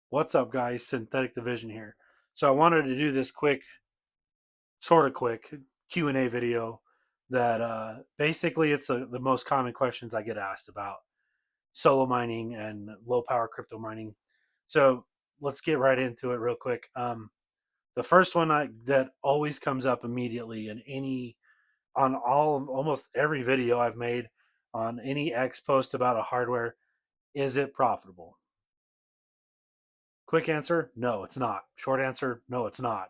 What's up, guys? Synthetic Division here. So I wanted to do this quick, sort of quick Q&A video that basically it's the most common questions I get asked about solo mining and low power crypto mining. So let's get right into it real quick. The first one that always comes up immediately in on almost every video I've made on any X post about a hardware, is it profitable? Quick answer, no, it's not. Short answer, no, it's not.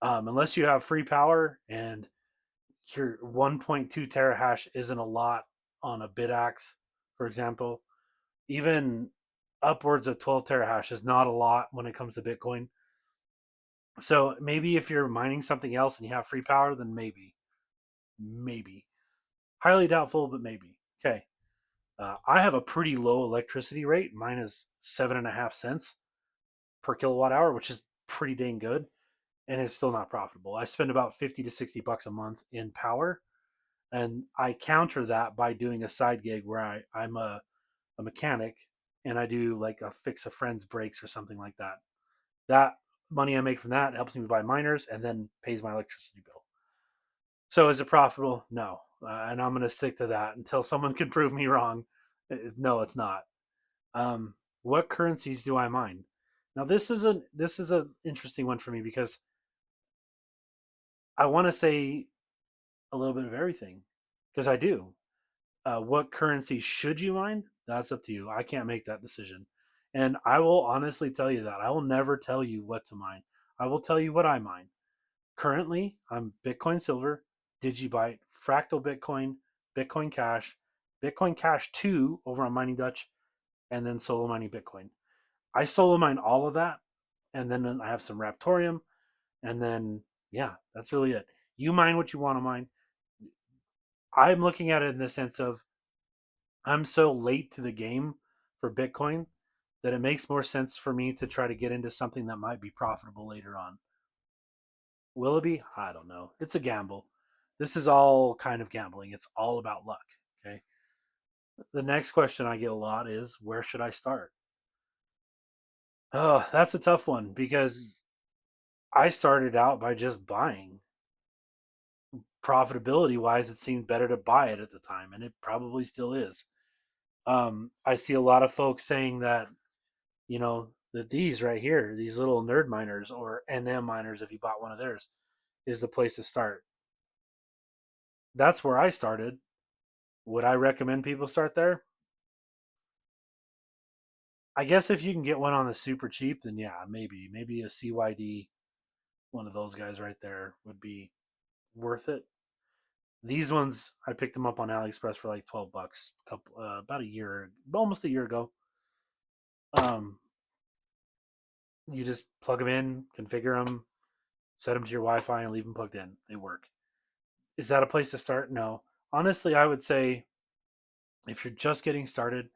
Unless you have free power and your 1.2 terahash isn't a lot on a Bitaxe, for example, even upwards of 12 terahash is not a lot when it comes to Bitcoin. So maybe if you're mining something else and you have free power, then maybe. Highly doubtful, but maybe. Okay. I have a pretty low electricity rate. Mine is 7.5 cents per kilowatt hour, which is pretty dang good, and it's still not profitable. I spend about 50 to 60 bucks a month in power, and I counter that by doing a side gig where I'm a mechanic and I do like a fix a friend's brakes or something like that. That money I make from that helps me buy miners and then pays my electricity bill. So is it profitable? No, and I'm going to stick to that until someone can prove me wrong. No, it's not. What currencies do I mine? Now this is a interesting one for me because I want to say a little bit of everything because I do. What currency should you mine? That's up to you. I can't make that decision. And I will honestly tell you that. I will never tell you what to mine. I will tell you what I mine. Currently, I'm Bitcoin Silver, Digibyte, Fractal Bitcoin, Bitcoin Cash 2 over on Mining Dutch, and then solo mining Bitcoin. I solo mine all of that, and then I have some Raptorium, and then, yeah, that's really it. You mine what you want to mine. I'm looking at it in the sense of I'm so late to the game for Bitcoin that it makes more sense for me to try to get into something that might be profitable later on. Will it be? I don't know. It's a gamble. This is all kind of gambling. It's all about luck. Okay. The next question I get a lot is where should I start? Oh, that's a tough one because I started out by just buying. Profitability wise, it seemed better to buy it at the time, and it probably still is. I see a lot of folks saying that that these right here, these little nerd miners or NM miners, if you bought one of theirs, is the place to start. That's where I started. Would I recommend people start there? I guess if you can get one on the super cheap, then yeah, maybe a CYD, one of those guys right there would be worth it. These ones I picked them up on AliExpress for like 12 bucks, about a year, almost a year ago. Um, you just plug them in, configure them, set them to your Wi-Fi, and leave them plugged in. They work. Is that a place to start? No. Honestly, I would say if you're just getting started,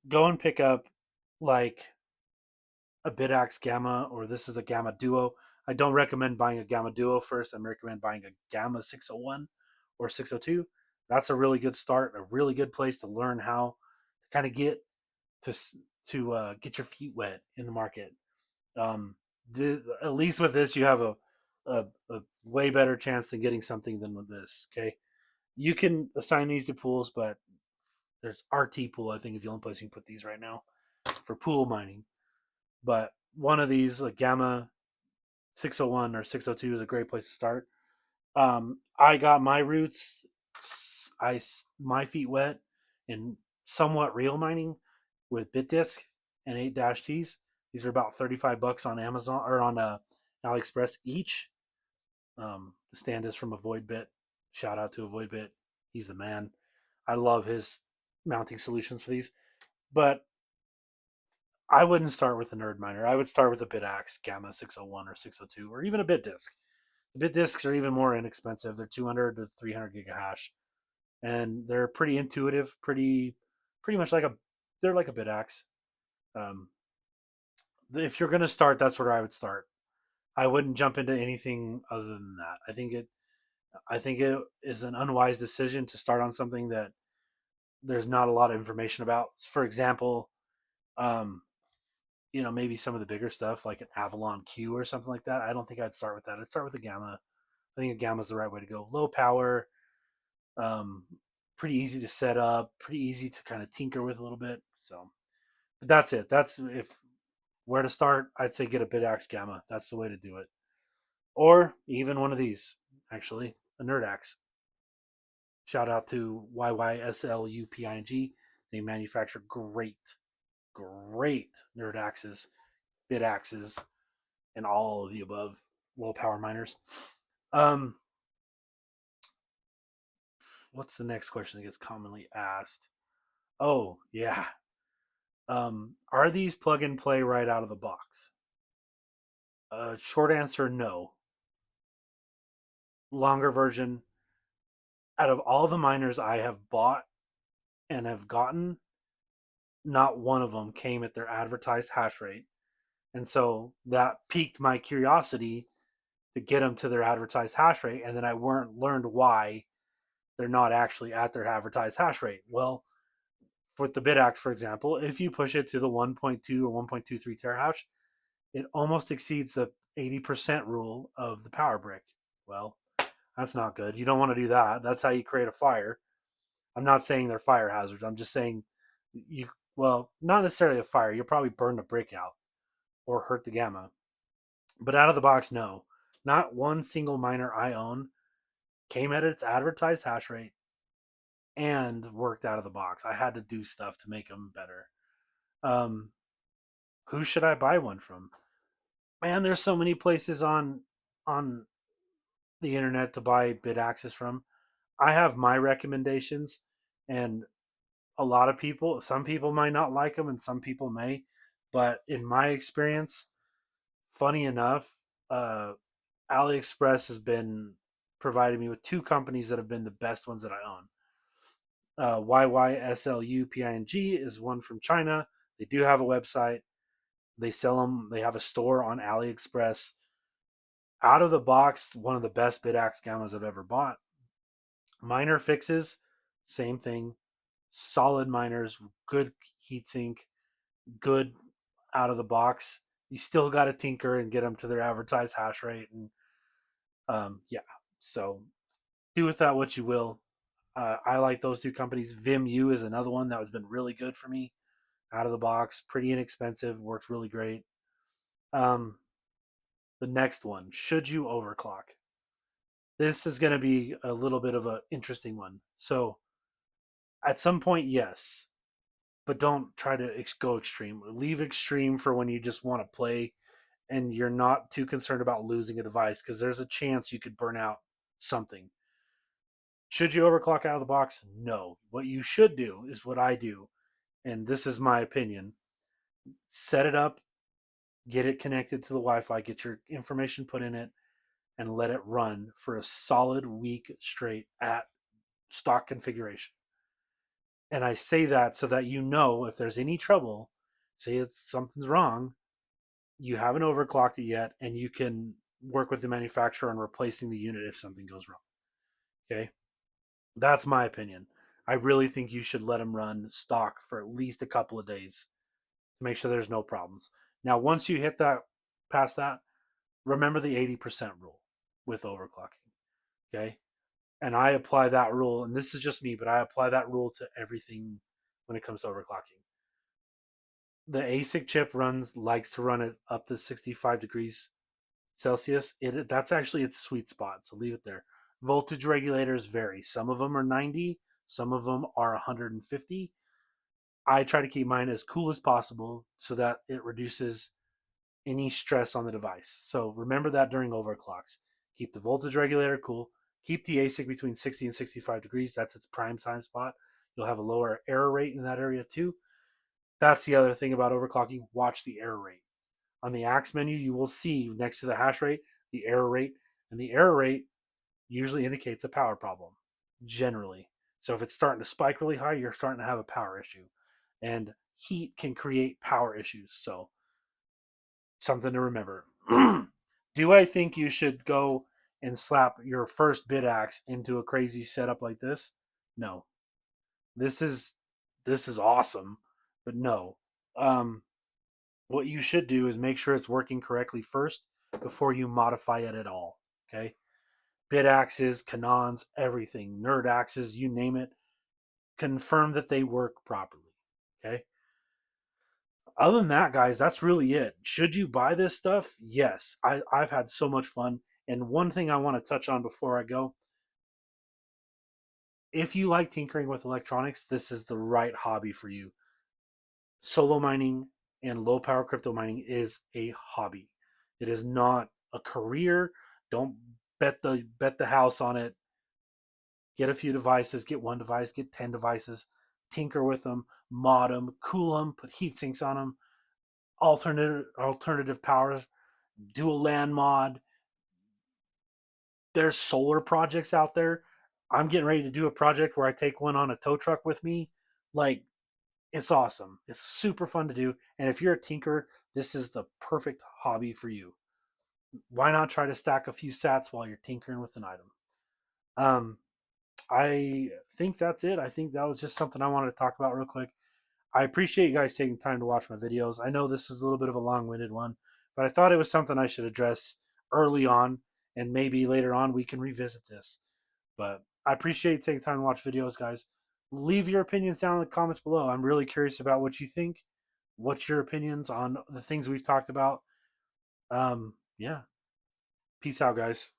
go and pick up like a Bitaxe Gamma, or this is a Gamma Duo. I don't recommend buying a Gamma Duo first. I recommend buying a Gamma 601 or 602. That's a really good start, a really good place to learn how to kind of get to get your feet wet in the market. Um, at least with this, you have a way better chance than getting something than with this. Okay, you can assign these to pools, but there's RT pool. I think is the only place you can put these right now for pool mining. But one of these, like Gamma 601 or 602, is a great place to start. I got my roots, my feet wet in somewhat real mining with BitDisk and 8-Ts. These are about 35 bucks on Amazon or on AliExpress each. The stand is from Avoidbit. Shout out to Avoidbit. He's the man. I love his mounting solutions for these. But I wouldn't start with a nerd miner. I would start with a Bitaxe Gamma 601 or 602 or even a BitDisk. The BitDisks are even more inexpensive. They're 200 to 300 gig of hash, and they're pretty intuitive. Pretty much like a they're like a Bitaxe. Um, if you're gonna start, that's where I would start. I wouldn't jump into anything other than that. I think it is an unwise decision to start on something that there's not a lot of information about. For example, um, maybe some of the bigger stuff like an Avalon Q or something like that. I don't think I'd start with that. I'd start with a Gamma. I think a Gamma is the right way to go. Low power, um, pretty easy to set up, pretty easy to kind of tinker with a little bit. So, but that's it. That's if where to start. I'd say get a Bitaxe Gamma. That's the way to do it. Or even one of these, actually, a NerdAxe. Shout out to YYSLUPING. They manufacture great NerdAxes, Bitaxes, and all of the above low power miners. Um, what's the next question that gets commonly asked? Oh, yeah. Are these plug and play right out of the box? Short answer, no. Longer version, out of all the miners I have bought and have gotten, not one of them came at their advertised hash rate. And so that piqued my curiosity to get them to their advertised hash rate. And then I learned why they're not actually at their advertised hash rate. Well, with the Bitaxe, for example, if you push it to the 1.2 or 1.23 terahash, it almost exceeds the 80% rule of the power brick. Well, that's not good. You don't want to do that. That's how you create a fire. I'm not saying they're fire hazards. I'm just saying you, well, not necessarily a fire. You'll probably burn the brick out or hurt the gamma. But out of the box, no. Not one single miner I own came at its advertised hash rate and worked out of the box. I had to do stuff to make them better. Um, who should I buy one from? Man, there's so many places on the internet to buy bid access from. I have my recommendations, and some people might not like them, and some people may. But in my experience, funny enough, uh, AliExpress has been providing me with two companies that have been the best ones that I own. YYSLUPING is one from China. They do have a website. They sell them. They have a store on AliExpress. Out of the box, one of the best Bitaxe Gammas I've ever bought. Minor fixes, same thing. Solid miners, good heatsink, good out of the box. You still got to tinker and get them to their advertised hash rate, and yeah. So do with that what you will. I like those two companies. VimU is another one that has been really good for me out of the box, pretty inexpensive, works really great. Um, the next one, should you overclock? This is going to be a little bit of an interesting one. So at some point, yes, but don't try to go extreme. Leave extreme for when you just want to play and you're not too concerned about losing a device because there's a chance you could burn out something. Should you overclock out of the box? No. What you should do is what I do, and this is my opinion. Set it up, get it connected to the Wi-Fi, get your information put in it, and let it run for a solid week straight at stock configuration. And I say that so that you know if there's any trouble, say it's something's wrong, you haven't overclocked it yet, and you can work with the manufacturer on replacing the unit if something goes wrong. Okay, that's my opinion. I really think you should let them run stock for at least a couple of days to make sure there's no problems. Now, once you hit that, past that, remember the 80% rule with overclocking. Okay, and I apply that rule, and this is just me, but I apply that rule to everything when it comes to overclocking. The ASIC chip likes to run it up to 65 degrees Celsius. That's actually its sweet spot, so leave it there. Voltage regulators vary. Some of them are 90, some of them are 150. I try to keep mine as cool as possible so that it reduces any stress on the device. So remember that during overclocks. Keep the voltage regulator cool. Keep the ASIC between 60 and 65 degrees. That's its prime time spot. You'll have a lower error rate in that area too. That's the other thing about overclocking. Watch the error rate. On the axe menu, you will see next to the hash rate, the error rate, and the error rate usually indicates a power problem, generally. So if it's starting to spike really high, you're starting to have a power issue. And heat can create power issues. So something to remember. Do I think you should go and slap your first bid axe into a crazy setup like this? No. This is this is awesome, but no. Um, what you should do is make sure it's working correctly first before you modify it at all. Okay. Bitaxes, Canons, everything, NerdAxes, you name it, confirm that they work properly. Okay. Other than that, guys, that's really it. Should you buy this stuff? Yes. I've had so much fun. And one thing I want to touch on before I go, if you like tinkering with electronics, this is the right hobby for you. Solo mining and low power crypto mining is a hobby. It is not a career. Don't bet the house on it. Get a few devices, get one device, get 10 devices, tinker with them, mod them, cool them, put heat sinks on them, alternative powers, do a land mod. There's solar projects out there. I'm getting ready to do a project where I take one on a tow truck with me. Like, it's awesome. It's super fun to do. And if you're a tinker, this is the perfect hobby for you. Why not try to stack a few sats while you're tinkering with an item? Um, I think that's it. I think that was just something I wanted to talk about real quick. I appreciate you guys taking time to watch my videos. I know this is a little bit of a long-winded one, but I thought it was something I should address early on, and maybe later on we can revisit this. But I appreciate you taking time to watch videos, guys. Leave your opinions down in the comments below. I'm really curious about what you think. What's your opinions on the things we've talked about? Yeah. Peace out, guys.